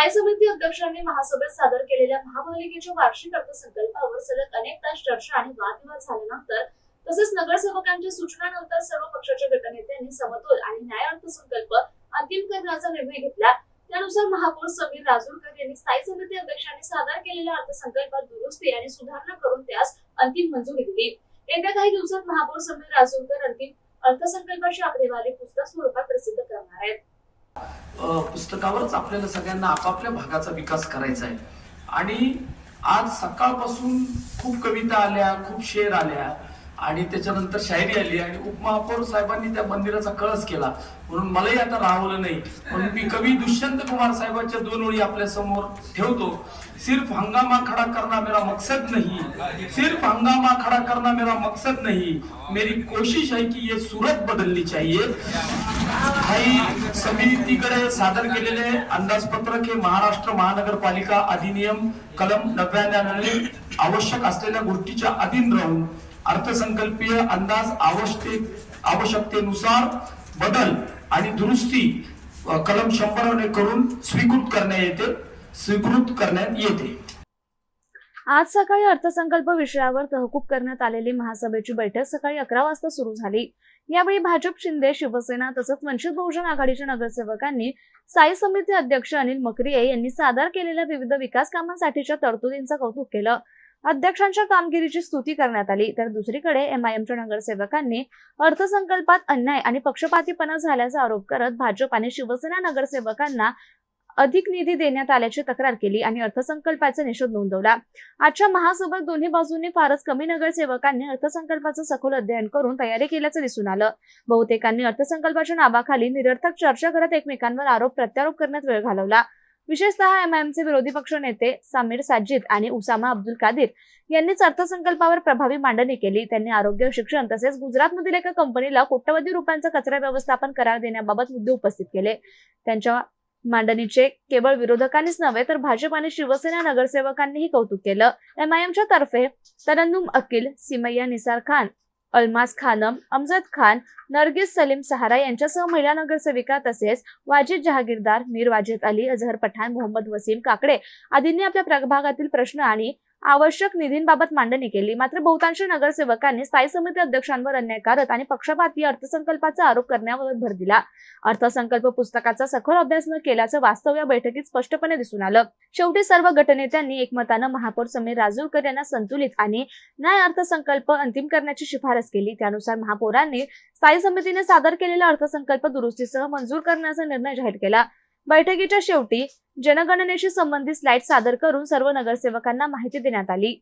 स्थायी समिती अध्यक्षांनी महासभेत सादर केलेल्या महापालिकेच्या वार्षिक अर्थसंकल्पावर सलग अनेक तास चर्चा आणि वादविवाद झाल्यानंतर तसेच नगरसेवकांच्या सूचनानंतर सर्व पक्षाच्या गटनेत्यांनी समतोल आणि न्याय अर्थसंकल्प अंतिम करण्याचा निर्णय घेतला। त्यानुसार महापौर समीर राजूरकर यांनी स्थायी समिती अध्यक्षांनी सादर केलेल्या अर्थसंकल्पात दुरुस्ती आणि सुधारणा करून त्यास अंतिम मंजुरी दिली। येत्या काही दिवसात महापौर समीर राजूरकर अंतिम अर्थसंकल्पाची आकडेवारी पुस्तक स्वरूपात प्रसिद्ध करणार आहेत। पुस्तकावरच आपल्याला सगळ्यांना आपापल्या भागाचा विकास करायचा आहे आणि आज सकाळपासून खूप कविता आल्या, खूप शेर आल्या आणि त्याच्यानंतर शायरी आली आणि उपमहापौर साहेबांनी त्या मंदिराचा कळस केला, म्हणून मलाही आता राहवलं नाही म्हणून मी कवी दुष्यंत कुमार साहेबांच्या दोन ओळी आपल्या समोर ठेवतो। सिर्फ हंगामा खड़ा करना मेरा मकसद नहीं, सिर्फ हंगामा खड़ा करना मेरा मकसद नहीं, मेरी कोशिश है कि ये सूरत बदलनी चाहिए। स्थायी समितीकडे सादर केलेले अंदाजपत्रक हे महाराष्ट्र महानगरपालिका अधिनियम कलम 99 आवश्यक असलेल्या गोष्टीच्या अधीन राहून अर्थसंकल्पीय अंदाज आवश्यकतेनुसार बदल आणि दुरुस्ती कलम 100 करून स्वीकृत करण्यात येते। आज सकाळी अर्थसंकल्प विषयावर तहकूब करण्यात आलेली महासभेची बैठक सकाळी 11 वाजता सुरू झाली। यावेळी भाजप, शिंदे, शिवसेना तसंच वंचित बहुजन आघाडीच्या नगरसेवकांनी स्थायी समिती अध्यक्ष अनिल मकरिये यांनी सादर केलेल्या विविध विकास कामांसाठीच्या तरतुदींचं कौतुक केलं। अध्यक्षांच्या कामगिरीची स्तुती करण्यात आली, तर दुसरीकडे एमआयएमच्या नगरसेवकांनी अर्थसंकल्पात अन्याय आणि पक्षपातीपणा झाल्याचा आरोप करत भाजप आणि शिवसेना नगरसेवकांना अधिक निधी देण्यात आल्याची तक्रार केली आणि अर्थसंकल्पाचा निषेध नोंदवला। आजच्या महासभेत दोन्ही बाजूंनी फारच कमी नगरसेवकांनी अर्थसंकल्पाचं सखोल अध्ययन करून तयारी केल्याचं दिसून आलं। बहुतेकांनी अर्थसंकल्पाच्या नावाखाली निरर्थक चर्चा करत एकमेकांवर आरोप प्रत्यारोप करण्यात वेळ घालवला। विशेषतः एमआयएमचे विरोधी पक्ष नेते सामीर साजिद आणि उसामा अब्दुल कादिर यांनीच अर्थसंकल्पावर प्रभावी मांडणी केली। त्यांनी आरोग्य, शिक्षण तसेच गुजरातमधील एका कंपनीला कोट्यवधी रुपयांचा कचरा व्यवस्थापन करार देण्याबाबत मुद्दे उपस्थित केले। त्यांच्या मांडणीचे केवळ विरोधकांनीच नव्हे तर भाजप आणि शिवसेना नगरसेवकांनीही कौतुक केलं। एमआयएमच्या तर्फे तरन्नुम अकील, सिमैया निसार खान, अल्मास खानम, अमजद खान, नरगिस सलीम सहारा यांच्यासह महिला नगरसेविका तसेच वाजिद जहागीरदार, मीर वाजिद अली, अजहर पठाण, मोहम्मद वसीम काकडे आदींनी आपल्या प्रभागातील प्रश्न आणि आवश्यक निधींबाबत मांडणी केली। मात्र बहुतांश नगरसेवकांनी स्थायी समिती अध्यक्षांवर अन्यायकारक आणि पक्षपाती अर्थसंकल्पाचा आरोप करण्यावर भर दिला। अर्थसंकल्प पुस्तकाचा सखोल अभ्यास न केल्याचं वास्तव या बैठकीत स्पष्टपणे दिसून आलं। शेवटी सर्व गटनेत्यांनी एकमतानं महापौर समीर राजूरकर यांना संतुलित आणि न्याय अर्थसंकल्प अंतिम करण्याची शिफारस केली। त्यानुसार महापौरांनी स्थायी समितीने सादर केलेला अर्थसंकल्प दुरुस्तीसह मंजूर करण्याचा निर्णय जाहीर केला। बैठकीच्या शेवटी जनगणनेशी संबंधित स्लाइड सादर करून सर्व नगरसेवकांना माहिती देण्यात आली।